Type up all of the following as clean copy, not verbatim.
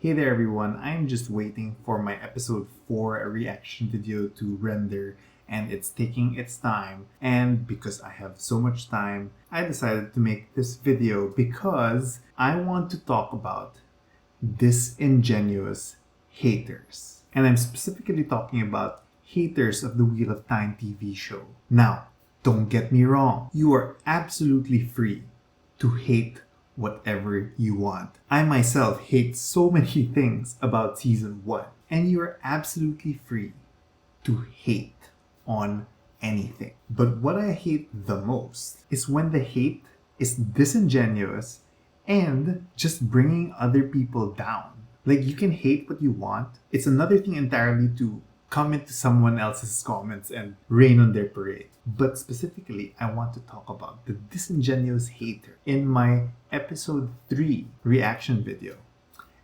Hey there everyone, I'm just waiting for my episode 4 reaction video to render and it's taking its time. And because I have so much time, I decided to make this video because I want to talk about disingenuous haters. And I'm specifically talking about haters of the Wheel of Time TV show. Now, don't get me wrong, you are absolutely free to hate whatever you want. I myself hate so many things about season 1, and you are absolutely free to hate on anything. But what I hate the most is when the hate is disingenuous and just bringing other people down. Like, you can hate what you want. It's another thing entirely to comment to someone else's comments and rain on their parade. But specifically, I want to talk about the disingenuous hater in my episode 3 reaction video.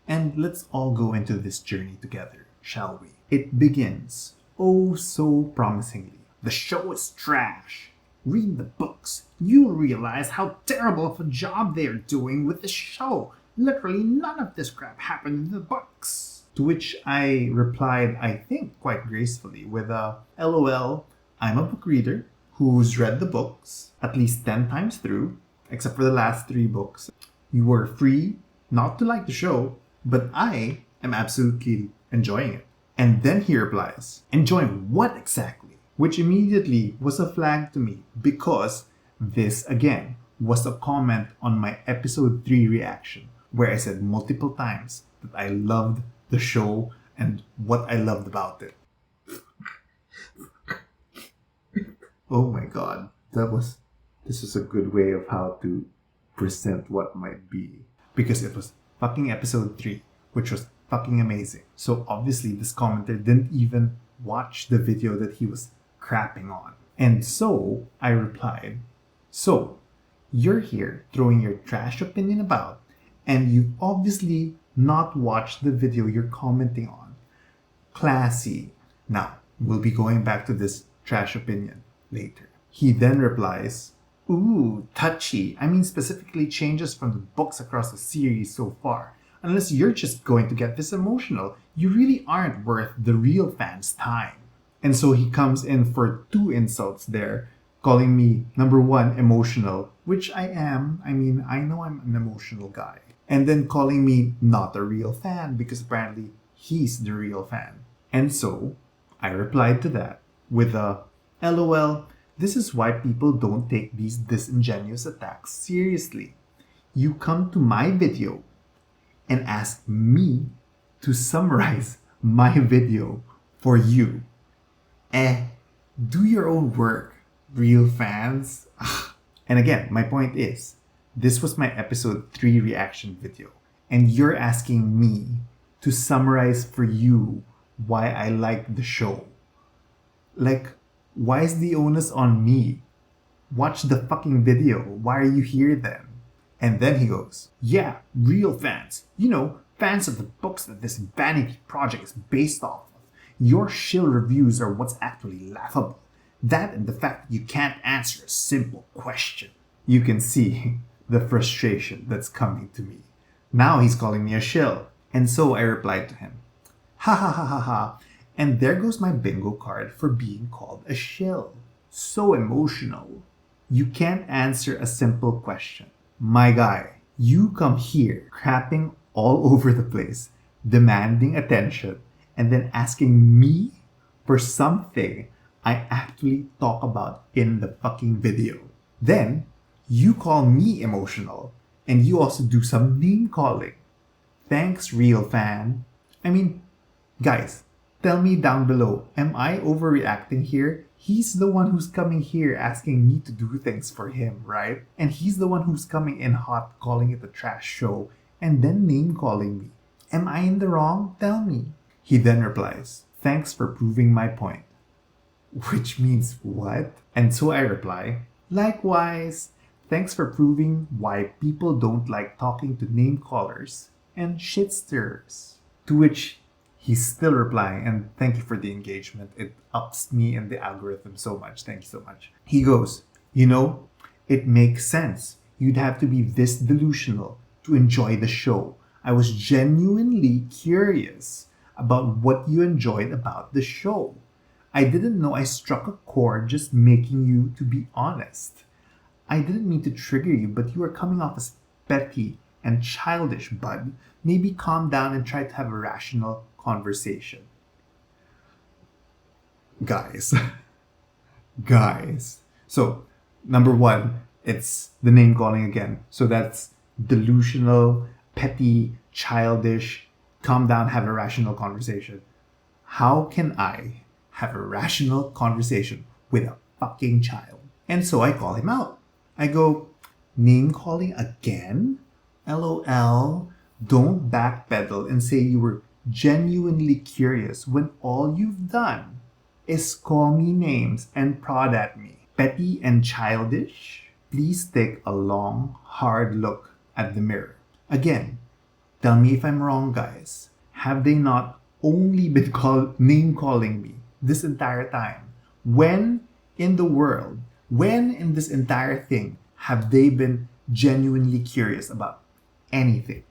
And let's all go into this journey together, shall we? It begins oh so promisingly. The show is trash. Read the books. You'll realize how terrible of a job they are doing with the show. Literally none of this crap happened in the books. To which I replied, I think quite gracefully, with a LOL, I'm a book reader who's read the books at least 10 times through, except for the last 3 books. You were free not to like the show, but I am absolutely enjoying it. And then he replies, enjoying what exactly? Which immediately was a flag to me because this, again, was a comment on my episode 3 reaction, where I said multiple times that I loved the show and what I loved about it. Oh my god, this was a good way of how to present what might be. Because it was fucking episode 3, which was fucking amazing. So obviously this commenter didn't even watch the video that he was crapping on. And so I replied, so you're here throwing your trash opinion about, and you've obviously not watched the video you're commenting on. Classy. Now, we'll be going back to this trash opinion later. He then replies, ooh, touchy. I mean specifically changes from the books across the series so far. Unless you're just going to get this emotional, you really aren't worth the real fans' time. And so he comes in for 2 insults there, calling me, number 1, emotional, which I am. I mean, I know I'm an emotional guy. And then calling me not a real fan because apparently he's the real fan. And so I replied to that with a LOL, this is why people don't take these disingenuous attacks seriously. You come to my video and ask me to summarize my video for you. Do your own work, real fans. And again, my point is, this was my episode 3 reaction video, and you're asking me to summarize for you why I like the show. Like, why is the onus on me? Watch the fucking video. Why are you here then? And then he goes, yeah, real fans. You know, fans of the books that this vanity project is based off of. Your shill reviews are what's actually laughable. That and the fact that you can't answer a simple question. You can see the frustration that's coming to me. Now he's calling me a shill. And so I replied to him, ha ha ha ha ha. And there goes my bingo card for being called a shill. So emotional. You can't answer a simple question. My guy, you come here crapping all over the place, demanding attention, and then asking me for something I actually talk about in the fucking video. Then, you call me emotional, and you also do some name calling. Thanks, real fan. I mean, guys, tell me down below, am I overreacting here? He's the one who's coming here asking me to do things for him, right? And he's the one who's coming in hot, calling it a trash show, and then name calling me. Am I in the wrong? Tell me. He then replies, thanks for proving my point. Which means what? And so I reply, likewise. Thanks for proving why people don't like talking to name callers and shit stirrers. To which he's still replying, and thank you for the engagement. It ups me in the algorithm so much. Thank you so much. He goes, you know, it makes sense. You'd have to be this delusional to enjoy the show. I was genuinely curious about what you enjoyed about the show. I didn't know I struck a chord just making you to be honest. I didn't mean to trigger you, but you were coming off as petty and childish, bud. Maybe calm down and try to have a rational conversation. Guys, guys. So, number one, it's the name calling again. So that's delusional, petty, childish. Calm down, have a rational conversation. How can I have a rational conversation with a fucking child? And so I call him out. I go, name calling again? LOL. Don't backpedal and say you were genuinely curious when all you've done is call me names and prod at me. Petty and childish? Please take a long, hard look at the mirror. Again, tell me if I'm wrong, guys. Have they not only been name calling me this entire time? When in the world, when in this entire thing have they been genuinely curious about anything?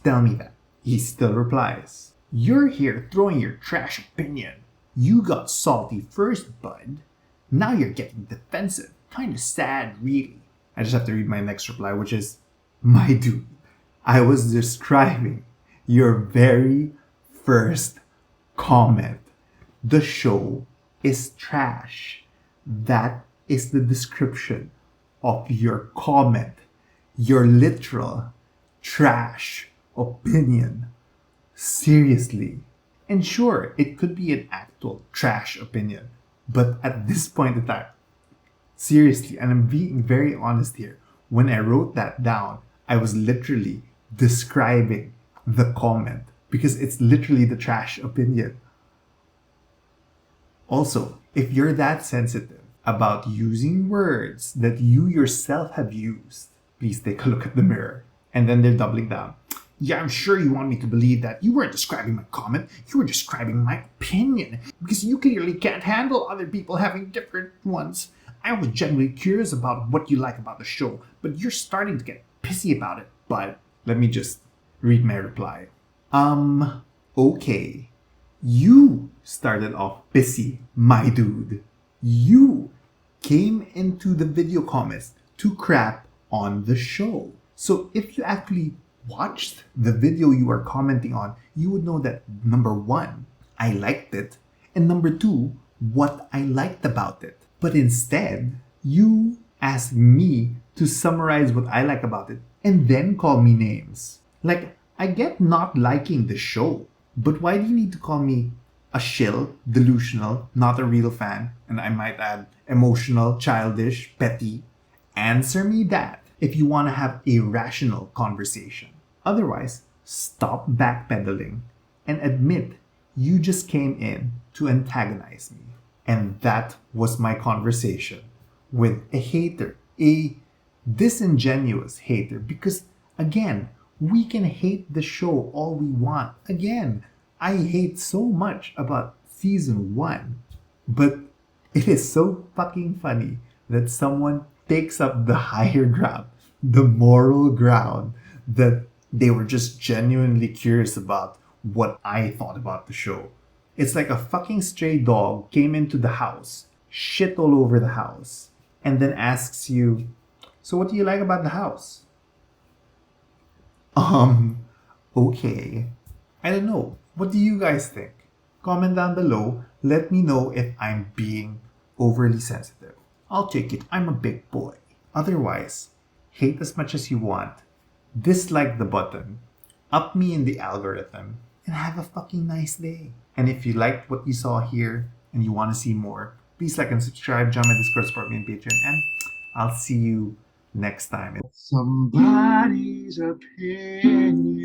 Tell me that. He still replies, you're here throwing your trash opinion. You got salty first, bud. Now you're getting defensive. Kind of sad, really. I just have to read my next reply, which is, my dude, I was describing your very first comment. The show is trash. That is the description of your comment. Your literal trash opinion. Seriously. And sure, it could be an actual trash opinion. But at this point in time, seriously, and I'm being very honest here, when I wrote that down, I was literally describing the comment because it's literally the trash opinion. Also, if you're that sensitive about using words that you yourself have used, please take a look at the mirror. And then they're doubling down. Yeah, I'm sure you want me to believe that you weren't describing my comment, you were describing my opinion, because you clearly can't handle other people having different ones. I was genuinely curious about what you like about the show, but you're starting to get pissy about it. But let me just read my reply. Okay. You started off pissy, my dude. You came into the video comments to crap on the show. So if you actually watched the video you are commenting on, you would know that number one, I liked it, and number two, what I liked about it. But instead, you asked me to summarize what I like about it and then call me names. Like, I get not liking the show, but why do you need to call me a shill, delusional, not a real fan, and I might add emotional, childish, petty? Answer me that if you want to have a rational conversation. Otherwise, stop backpedaling and admit you just came in to antagonize me. And that was my conversation with a hater, a disingenuous hater. Because again, we can hate the show all we want. Again, I hate so much about season 1, but it is so fucking funny that someone takes up the higher ground, the moral ground, that they were just genuinely curious about what I thought about the show. It's like a fucking stray dog came into the house, shit all over the house, and then asks you, so what do you like about the house? Okay. I don't know. What do you guys think? Comment down below. Let me know if I'm being overly sensitive. I'll take it. I'm a big boy. Otherwise, hate as much as you want, dislike the button, up me in the algorithm, and have a fucking nice day. And if you liked what you saw here and you want to see more, please like and subscribe, join my Discord, support me on Patreon, and I'll see you next time. Somebody's opinion.